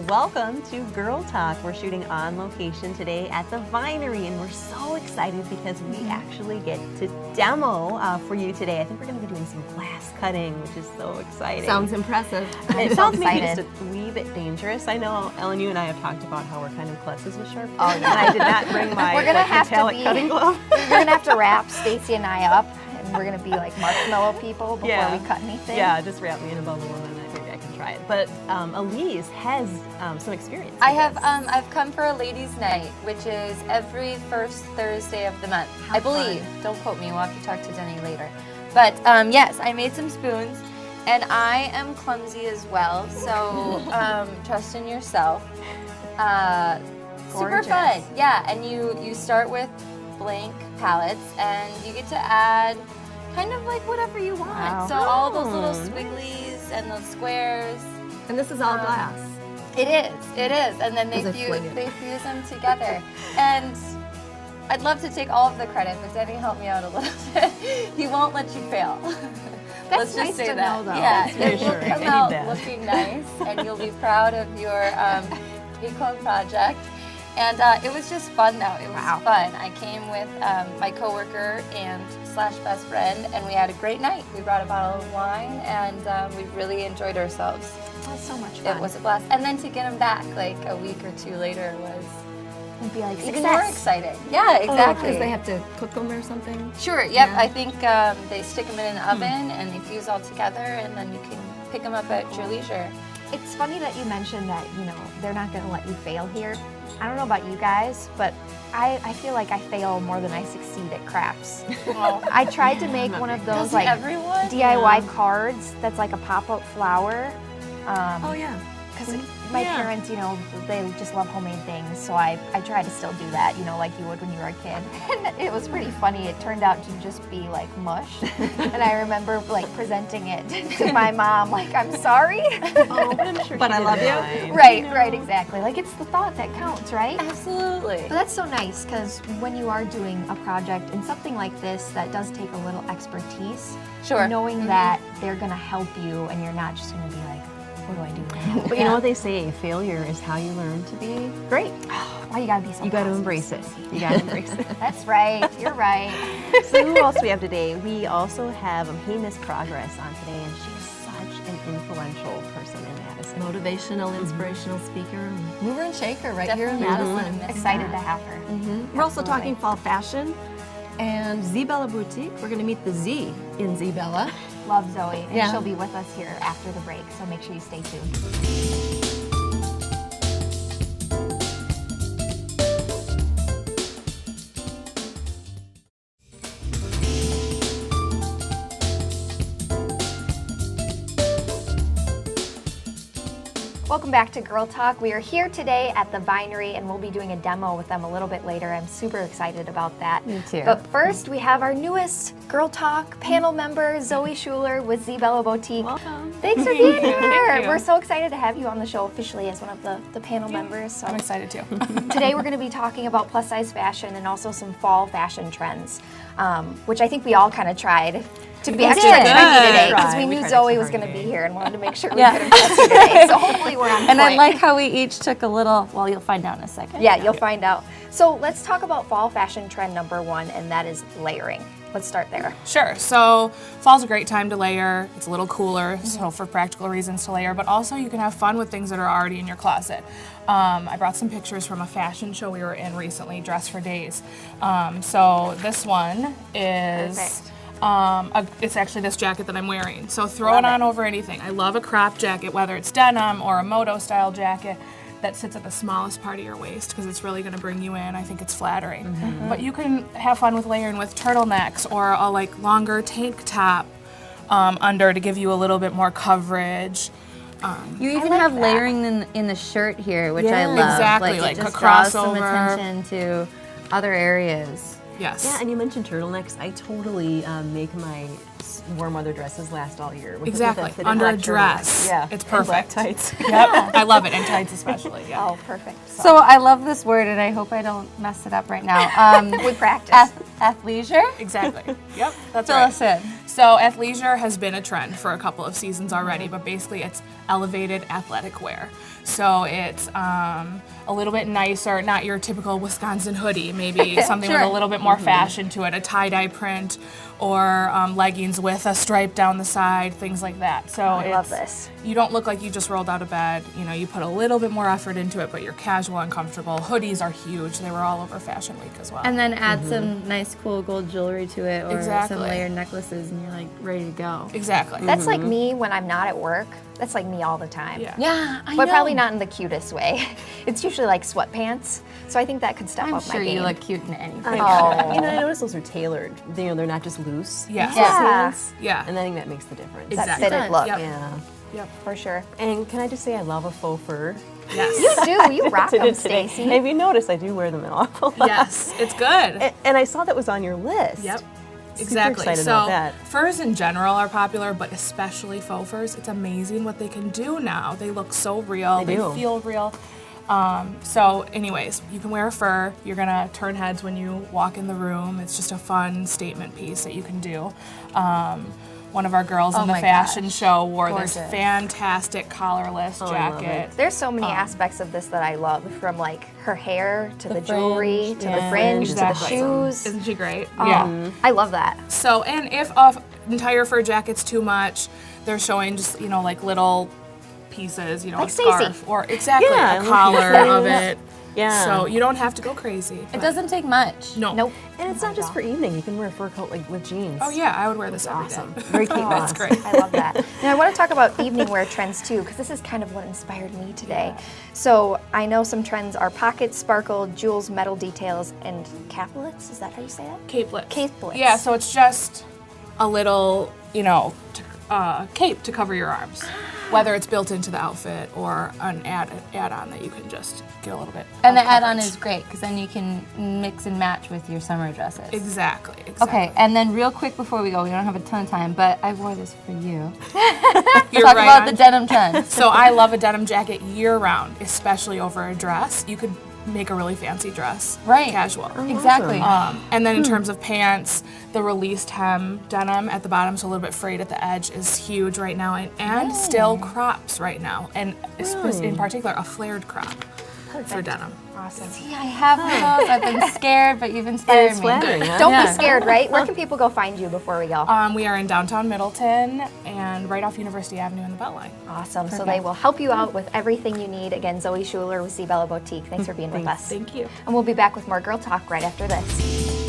welcome to Girl Talk. We're shooting on location today at the Vinery, and we're so excited because we actually get to demo for you today. I think we're going to be doing some glass cutting, which is so exciting. Sounds impressive. It sounds maybe just a wee bit dangerous. I know, Ellen, you and I have talked about how we're kind of klutzy with sharp. Oh, yeah. And I did not bring my we're gonna have metallic cutting glove. You're going to have to wrap Stacy and I up, and we're going to be like marshmallow people before we cut anything. Yeah, just wrap me in a bubble and I think I can try it. But Elise has some experience. I have. I've come for a ladies' night, which is every first Thursday of the month. I believe. fun. Don't quote me. We'll have to talk to Denny later. But yes, I made some spoons, and I am clumsy as well. So trust in yourself. Super fun. Yeah, and you start with blank palettes, and you get to add kind of like whatever you want. Wow. So all those little squigglies and those squares. And this is all glass. It is, and then they fuse them together. And I'd love to take all of the credit, but Denny helped me out a little bit. He won't let you fail. That's Let's nice just say to that. know, though. Yeah, That's it will reassuring. come I out need that. looking nice, and you'll be proud of your Econ project. And it was just fun, though. It was fun. I came with my coworker and / best friend, and we had a great night. We brought a bottle of wine, and we really enjoyed ourselves. That's so much fun. It was a blast. And then to get them back like a week or two later was It'd be like even more exciting. Yeah, exactly. Because they have to cook them or something? Sure, yep. Yeah. I think they stick them in an oven and they fuse all together, and then you can pick them up at your leisure. It's funny that you mentioned that, they're not going to let you fail here. I don't know about you guys, but I feel like I fail more than I succeed at crafts. I tried to make one of those Doesn't everyone? DIY cards that's like a pop-up flower. Oh, yeah. Because my parents, they just love homemade things, so I try to still do that, like you would when you were a kid. And it was pretty funny. It turned out to just be like mush. And I remember like presenting it to my mom, like, I'm sorry. Oh, but I'm sure But she I love didn't you. mind. Right, exactly. Like it's the thought that counts, right? Absolutely. But that's so nice because when you are doing a project and something like this that does take a little expertise, Sure. knowing that they're going to help you and you're not just going to be like, what do I do now? But you know what they say, failure is how you learn to be great. Why you got to be so You got to positive, embrace it. Stacey? You got to embrace it. That's right. You're right. So who else do we have today? We also have Miss Progress on today, and she's such an influential person in Madison. Motivational, inspirational speaker. Mover and shaker right Definitely. here in Madison. Excited to have her. We're also talking fall fashion and Zbella Boutique. We're going to meet the Z in Zbella. Love Zoe. And Yeah. she'll be with us here after the break, so make sure you stay tuned. Welcome back to Girl Talk. We are here today at the Vinery, and we'll be doing a demo with them a little bit later. I'm super excited about that. Me too. But first, we have our newest Girl Talk panel member, Zoe Schuler with Zbella Boutique. Welcome. Thanks for being here. Thank you. We're so excited to have you on the show officially as one of the panel members. So I'm excited too. today we're going to be talking about plus size fashion and also some fall fashion trends, which I think we all kind of tried to be extra did. trendy today because Tried. we We knew tried Zoe extra was hard going to be today. here and wanted to make sure we Yeah. could impress you today. So hopefully we're on And I point. like how we each took a little, well, you'll find out in a second. Yeah, you'll find out. So let's talk about fall fashion trend number one, and that is layering. Let's start there. Sure. So fall's a great time to layer. It's a little cooler, so for practical reasons to layer, but also you can have fun with things that are already in your closet. I brought some pictures from a fashion show we were in recently, Dress for Days. So this one is... Perfect. It's actually this jacket that I'm wearing. So throw it on over anything. I love a crop jacket, whether it's denim or a moto style jacket that sits at the smallest part of your waist because it's really going to bring you in. I think it's flattering. But you can have fun with layering with turtlenecks or a like longer tank top under to give you a little bit more coverage. You even like have that. layering in the shirt here, which I Yeah. love. Exactly, it like a just draws some crossover. attention to other areas. Yes. Yeah, and you mentioned turtlenecks. I totally make my warm weather dresses last all year. With Exactly. with a fitted Under a black dress. turtleneck. Yeah. It's and black perfect. tights. Yep. I love it. And tights especially. Yeah. Oh, perfect. So I love this word, and I hope I don't mess it up right now. We practice. Athleisure? Exactly. Yep. That's Fill right. us in. So athleisure has been a trend for a couple of seasons already, but basically it's elevated athletic wear. So it's a little bit nicer, not your typical Wisconsin hoodie, maybe something with a little bit more fashion to it, a tie-dye print, or leggings with a stripe down the side, things like that. So I love this. You don't look like you just rolled out of bed. You know, you put a little bit more effort into it, but you're casual and comfortable. Hoodies are huge. They were all over Fashion Week as well. And then add some nice, cool gold jewelry to it, or Exactly. some layered necklaces, and you're like ready to go. Exactly. That's like me when I'm not at work. That's like me all the time. Yeah. Yeah, I But probably not in the cutest way. It's usually like sweatpants. So I think that could step I'm up my sure game. you look cute in anything. Oh. You know, I noticed those are tailored. You know, they're not just loose. Yes. Yeah. Yeah. And I think that makes the difference. That Exactly. fitted look, Yep. Yeah. Yep. for sure. And can I just say I love a faux fur. Yes. You do. You rock Did them, it today. Stacy. Have you noticed I do wear them an awful lot? Yes. It's good. And I saw that was on your list. Yep. Super Exactly. excited So about that. furs in general are popular, but especially faux furs. It's amazing what they can do now. They look so real. They do. Feel real. So anyways, you can wear a fur. You're gonna turn heads when you walk in the room. It's just a fun statement piece that you can do. One of our girls in the my fashion gosh. show wore this Gorgeous. fantastic collarless Oh, I love jacket. There's so many aspects of this that I love, from like her hair to the jewelry to the yeah. fringe Exactly. to the shoes. Isn't she great? Oh, I love that. So, and if an entire fur jacket's too much, they're showing just, you know, like little pieces, you know, Like a scarf Stacey. or exactly Yeah, a collar of it. Yeah. So you don't have to go crazy. It but- doesn't take much. No. Nope. And it's not just for evening. You can wear a fur coat like with jeans. Oh yeah, I would wear this every day. Awesome. Very Kate That's Moss. great. I love that. Now I want to talk about evening wear trends too, because this is kind of what inspired me today. So I know some trends are pockets, sparkle, jewels, metal details, and caplets. Is that how you say that? Capelets. Capelets. Yeah, so it's just a little, you know, cape to cover your arms. Whether it's built into the outfit or an add-on that you can just get a little bit. And the of add-on coverage. is great because then you can mix and match with your summer dresses. Exactly. Okay, and then real quick before we go, we don't have a ton of time, but I wore this for you. You're Talk right about on. the denim trend. So I love a denim jacket year-round, especially over a dress. You could make a really fancy dress. Right. Casual. Exactly. And then in terms of pants, the released hem denim at the bottom, so a little bit frayed at the edge, is huge right now, and still crops right now, and in particular a flared crop for denim. Awesome. See, I have those. I've been scared, but you've inspired And it's me. flattering, huh? Don't be scared, right? Where can people go find you before we go? We are in downtown Middleton and right off University Avenue in the Beltline. Awesome. So they will help you out with everything you need. Again, Zoe Schuler with Zbella Boutique. Thanks for being with us. Thank you. And we'll be back with more Girl Talk right after this.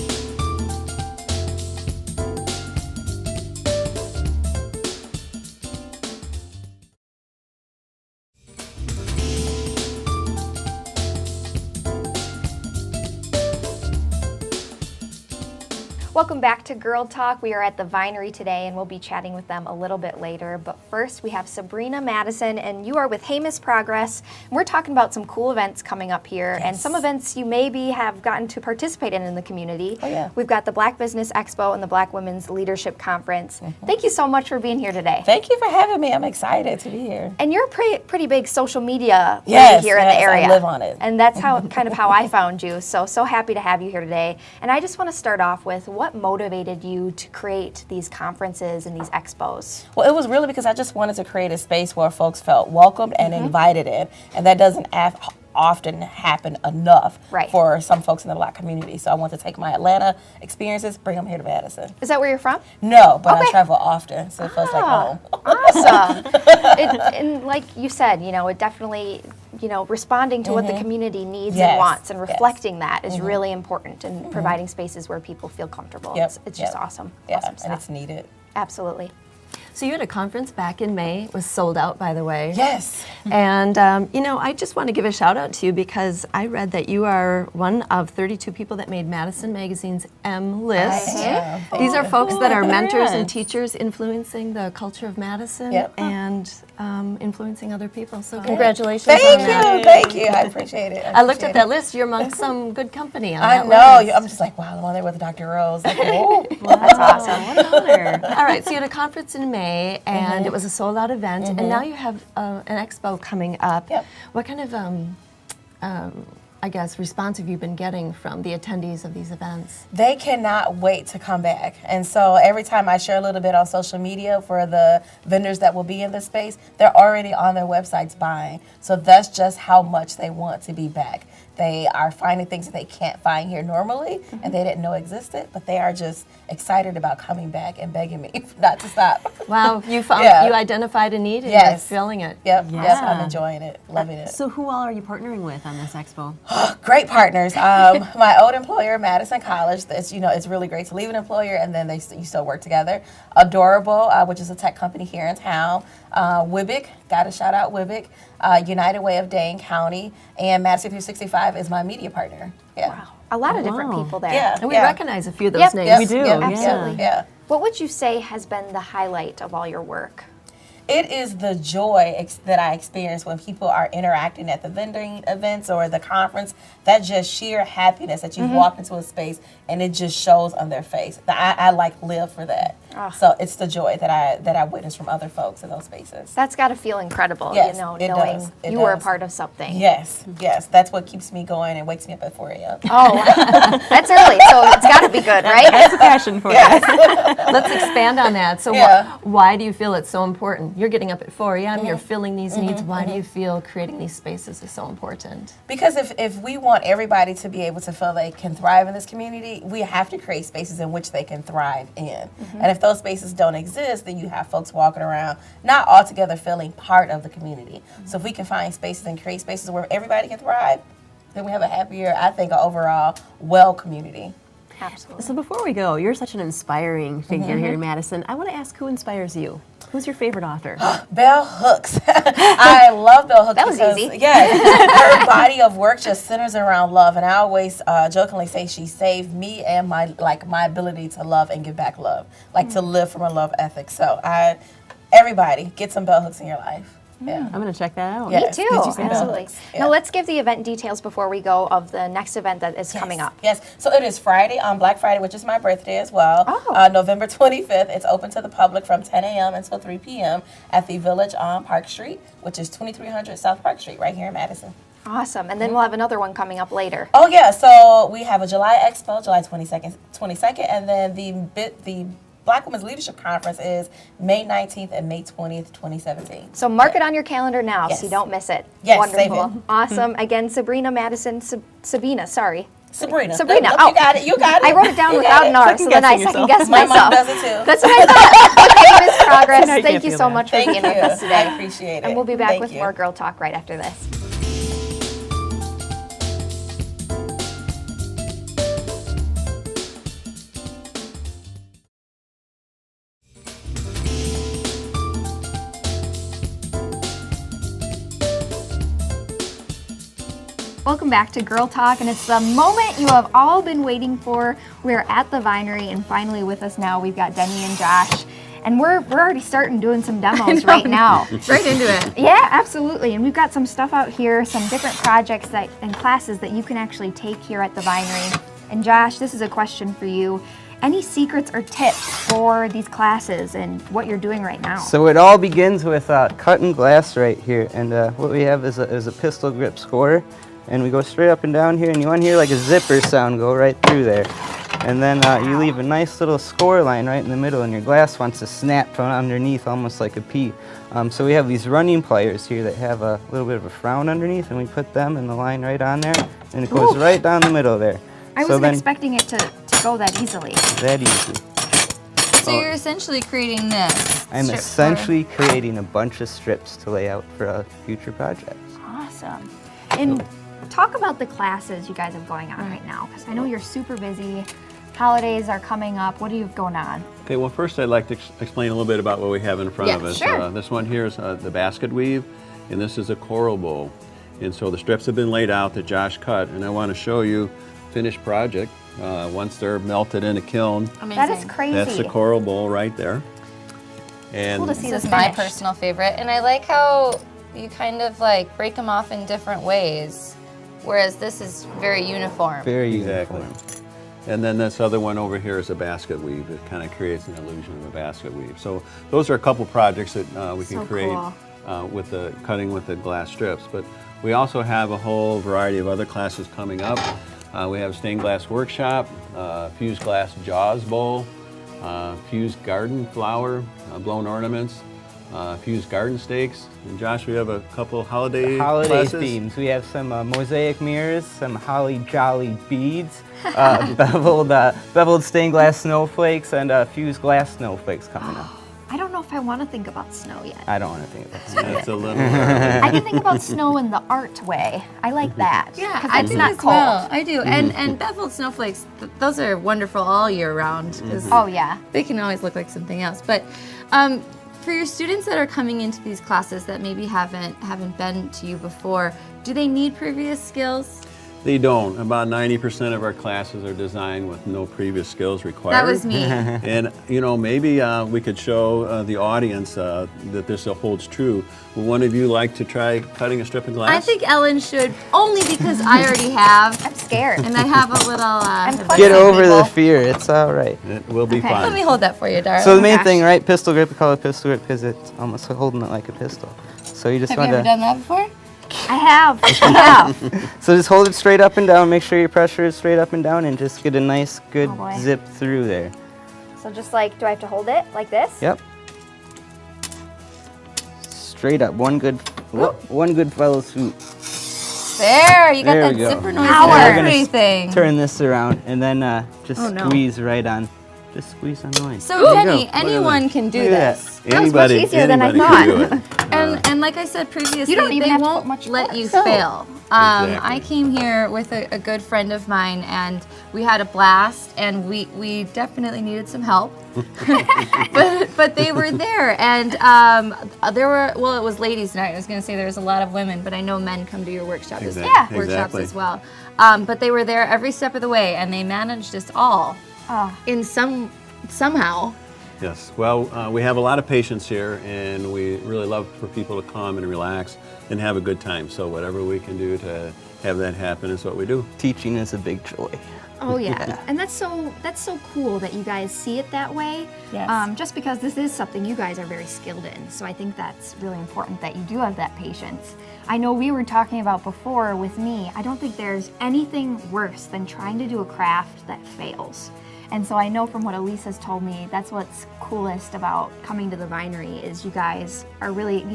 Welcome back to Girl Talk. We are at the Vinery today, and we'll be chatting with them a little bit later. But first, we have Sabrina Madison, and you are with Hey Miss Progress. And we're talking about some cool events coming up here, and some events you maybe have gotten to participate in the community. Oh, yeah. We've got the Black Business Expo and the Black Women's Leadership Conference. Thank you so much for being here today. Thank you for having me. I'm excited to be here. And you're a pretty big social media lady Yes, here in the yes, I area. live on it. And that's how kind of how I found you. So happy to have you here today. And I just want to start off with what motivated you to create these conferences and these expos? Well, it was really because I just wanted to create a space where folks felt welcomed and invited in, and that doesn't often happen enough Right. for some folks in the Black community. So I want to take my Atlanta experiences, bring them here to Madison. Is that where you're from? No, but Okay. I travel often, so it feels like home. Awesome. And like you said, it definitely, responding to what the community needs and Yes, wants and yes. reflecting that is really important, and providing spaces where people feel comfortable. Yep, It's just yep. awesome. Yeah, Awesome and stuff. it's needed. Absolutely. So you had a conference back in May. It was sold out, by the way. Yes. And, I just want to give a shout out to you because I read that you are one of 32 people that made Madison Magazine's M list. Yeah. These are folks that are mentors and Congrats. teachers influencing the culture of Madison Yep. and influencing other people. So congratulations Thank on that. you, thank you. I appreciate it. I looked at appreciate that it. list. You're among some good company on I that know. list. I'm just like, wow, I'm on there with Dr. Rose. Like, whoa. That's awesome. What an honor. All right, so you had a conference in May, and it was a sold-out event, and now you have an expo coming up. Yep. What kind of I guess, response have you been getting from the attendees of these events? They cannot wait to come back. And so every time I share a little bit on social media for the vendors that will be in this space, they're already on their websites buying. So that's just how much they want to be back. They are finding things that they can't find here normally and they didn't know existed, but they are just excited about coming back and begging me not to stop. Wow, you found, Yeah. you identified a need and Yes. you're filling it. Yep, Yeah. yep, I'm enjoying it, loving it. So who all are you partnering with on this expo? Great partners. My old employer, Madison College, it's really great to leave an employer and then you still work together. Adorable, which is a tech company here in town. Wibbick, got to shout out Wibbick. United Way of Dane County, and Madison 365 is my media partner. Yeah. Wow. A lot of different Wow. people there. Yeah. And we recognize a few of those Yep. names. Yep. We do, Yep. yeah. Absolutely. Yeah. What would you say has been the highlight of all your work? It is the joy that I experience when people are interacting at the vending events or the conference. That just sheer happiness that you've walked into a space and it just shows on their face. I live for that. So it's the joy that I witness from other folks in those spaces. That's got to feel incredible, Yes, knowing does. It you were a does. part of something. Yes, that's what keeps me going and wakes me up at 4 a.m. Oh, that's early, so it's got to be good, right? That's a passion for you. Let's expand on that. So Yeah. why do you feel it's so important? You're getting up at 4 a.m., you're filling these needs. Why do you feel creating these spaces is so important? Because if we want everybody to be able to feel they can thrive in this community, we have to create spaces in which they can thrive in. And if those spaces don't exist, then you have folks walking around not altogether feeling part of the community. So if we can find spaces and create spaces where everybody can thrive, then we have a happier, I think, overall well community. Absolutely. So before we go, you're such an inspiring figure here in Madison. I want to ask who inspires you? Who's your favorite author? Bell Hooks. I love Bell Hooks. That was because, easy. Yeah, her body of work just centers around love, and I always jokingly say she saved me and my ability to love and give back love, to live from a love ethic. So everybody get some Bell Hooks in your life. Yeah. I'm going to check that out. Yeah. Me Yes, too, did you see Bell absolutely. Hooks? Yeah. Now let's give the event details before we go of the next event that is coming up. Yes, so it is Friday, on Black Friday, which is my birthday as well. Oh. November 25th. It's open to the public from 10 a.m. until 3 p.m. at the Village on Park Street, which is 2300 South Park Street, right here in Madison. Awesome, and then we'll have another one coming up later. Oh yeah, so we have a July Expo, July 22nd, and then the Black Women's Leadership Conference is May 19th and May 20th, 2017. So mark it on your calendar now Yes. so you don't miss it. Yes, save Wonderful. it. Awesome. Again, Sabrina, sorry. Sabrina. Sabrina, Look, oh. You got it. You got it. I wrote it down You without got an it. R, so then I Second-guessing second guessed My myself. mom does it too. That's what I thought. Okay, Miss Progress, Now you thank can't you feel so bad. much for Thank being you. with us today. I appreciate it. And we'll be back Thank with you. more Girl Talk right after this. Welcome back to Girl Talk, and it's the moment you have all been waiting for. We're at the Vinery, and finally with us now we've got Denny and Josh, and we're already starting doing some demos right now. Right into it. Yeah, absolutely, and we've got some stuff out here, some different projects and classes that you can actually take here at the Vinery. And Josh, this is a question for you. Any secrets or tips for these classes and what you're doing right now? So it all begins with cutting glass right here, and what we have is a pistol grip scorer, and we go straight up and down here, and you want to hear like a zipper sound go right through there, and then you leave a nice little score line right in the middle, and your glass wants to snap from underneath almost like a pea. So we have these running pliers here that have a little bit of a frown underneath, and we put them in the line right on there, and it goes right down the middle there. I So wasn't then- expecting it to go that easily. That easy. So you're essentially creating this. I'm strip essentially creating a bunch of strips to lay out for future projects. Awesome. And talk about the classes you guys have going on right now, because I know you're super busy. Holidays are coming up. What do you have going on? Okay, well first I'd like to explain a little bit about what we have in front of us. sure. This one here is the basket weave, and this is a coral bowl. And so the strips have been laid out that Josh cut, and I want to show you finished project. Once they're melted in a kiln, Amazing. That is crazy. that's the coral bowl right there. And Cool to see This this is my finished. personal favorite, and I like how you kind of like break them off in different ways, whereas this is very uniform. Very Exactly. uniform. And then this other one over here is a basket weave. It kind of creates an illusion of a basket weave. So those are a couple projects that we can So create cool. with the cutting with the glass strips. But We also have a whole variety of other classes coming up. We have stained glass workshop, fused glass jaws bowl, fused garden flower, blown ornaments, fused garden stakes. And Josh, we have a couple holiday classes. Themes. We have some mosaic mirrors, some holly jolly beads, beveled stained glass snowflakes, and fused glass snowflakes coming up. I don't know if I want to think about snow yet. I don't want to think about that. That's a little I can think about snow in the art way. I like that. Yeah, 'cause I it's do not as cold. well. I do. And beveled snowflakes, those are wonderful all year round. 'Cause Oh yeah. they can always look like something else. But for your students that are coming into these classes that maybe haven't been to you before, do they need previous skills? They don't. About 90% of our classes are designed with no previous skills required. That was me. And you know, maybe we could show the audience that this holds true. Would one of you like to try cutting a strip of glass? I think Ellen should, only because I already have, I'm scared. and I have a little. I'm Get over people. the fear. It's all right. It will be Okay. fun. Let me hold that for you, darling. So the main thing, right? Pistol grip. We call it pistol grip because it's almost holding it like a pistol. So you just Have you want ever to. done that before? I have. I have. So just hold it straight up and down. Make sure your pressure is straight up and down, and just get a nice, good Oh, boy. zip through there. So just like, do I have to hold it like this? Yep. Straight up. One good fellow swoop. There, you got There that we go. zipper noise Power. and We're gonna everything. Turn this around, and then just Oh, no. squeeze right on. Just squeeze on the line. So There you Jenny, go. anyone can do Look at this. That was much easier than I anybody can do it. And like I said previously, You don't even they have to put won't much let force. you No. fail. Exactly. I came here with a good friend of mine, and we had a blast, and we definitely needed some help. but they were there, and there were, well, it was ladies' night. I was going to say there was a lot of women, but I know men come to your workshop Exactly. workshops Exactly. as well. But they were there every step of the way, and they managed us all in somehow. Yes. Well, we have a lot of patients here, and we really love for people to come and relax and have a good time. So whatever we can do to have that happen is what we do. Teaching is a big joy. Oh yeah. And that's so cool that you guys see it that way. Yes. Just because this is something you guys are very skilled in. So I think that's really important that you do have that patience. I know we were talking about before with me, I don't think there's anything worse than trying to do a craft that fails. And so I know from what Elise has told me, that's what's coolest about coming to the Vinery is you guys are really,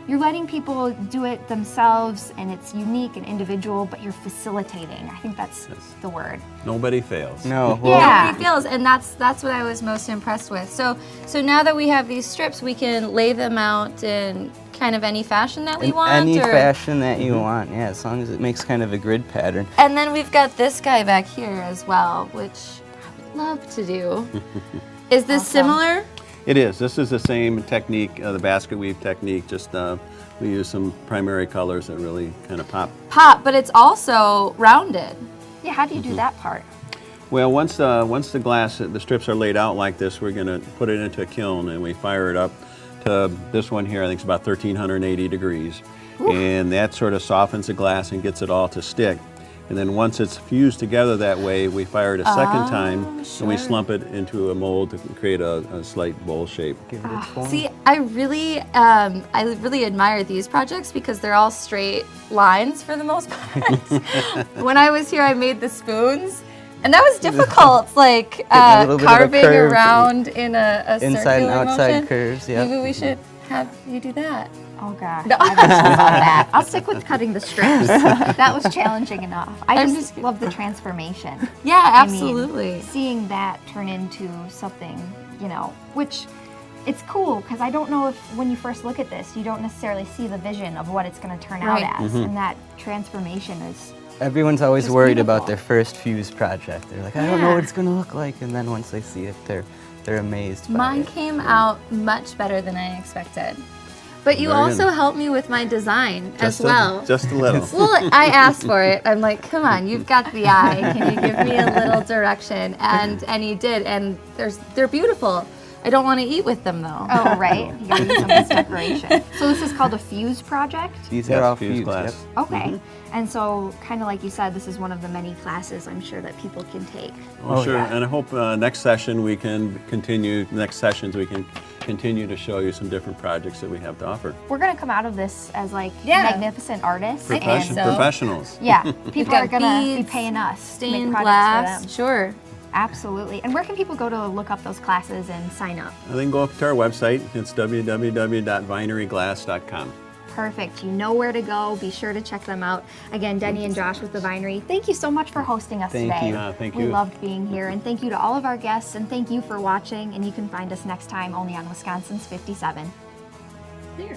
you're letting people do it themselves, and it's unique and individual, but you're facilitating. I think that's the word. Nobody fails. No. Well, Yeah. Nobody feels, and that's what I was most impressed with. So now that we have these strips, we can lay them out in kind of any fashion that we in want. any or- fashion that you want, yeah, as long as it makes kind of a grid pattern. And then we've got this guy back here as well, which I would love to do. Is this similar? It is. This is the same technique, the basket weave technique, just we use some primary colors that really kind of pop. But it's also rounded. Yeah, how do you do that part? Well, once the glass, the strips are laid out like this, we're going to put it into a kiln and we fire it up to this one here. I think it's about 1380 degrees. And that sort of softens the glass and gets it all to stick. And then once it's fused together that way, we fire it a second time and we slump it into a mold to create a slight bowl shape. Give it its form. See, I really admire these projects because they're all straight lines for the most part. When I was here, I made the spoons, and that was difficult, like a little bit of a carving curve around in a Inside and circular outside motion. curves, yeah. Maybe we should have you do that. Oh gosh, I don't know about that. I'll stick with cutting the strips. That was challenging enough. I I'm just love the transformation. Yeah, I mean, absolutely. seeing that turn into something, which it's cool because I don't know if when you first look at this, you don't necessarily see the vision of what it's going to turn Right. out as, and that transformation is. Everyone's always It's worried beautiful. about their first fuse project. They're like, I don't know what it's going to look like. And then once they see it, they're amazed by Mine it. came out much better than I expected. But you Very also good. helped me with my design Just as well. Just a little. Well, I asked for it. I'm like, come on, you've got the eye. Can you give me a little direction? And you did. And they're beautiful. I don't want to eat with them though. Oh, right. You gotta use them as decoration. So this is called a fuse project? These Yes, are all fused fused. glass. Yep. Okay. And so, kind of like you said, this is one of the many classes I'm sure that people can take. Oh, sure. yeah. And I hope next session we can continue, next sessions we can continue to show you some different projects that we have to offer. We're gonna come out of this as like Yeah. magnificent artists. think and so. Professionals. yeah, people are got gonna be beads, paying us to make Stained projects glass. for them. Sure. Absolutely. And where can people go to look up those classes and sign up? And then go up to our website. It's www.vineryglass.com. Perfect. You know where to go. Be sure to check them out. Again, Denny and Josh with the Vinery, thank you so much for hosting us Thank today. you. Thank We you. loved being here. And thank you to all of our guests. And thank you for watching. And you can find us next time only on Wisconsin's 57. Here.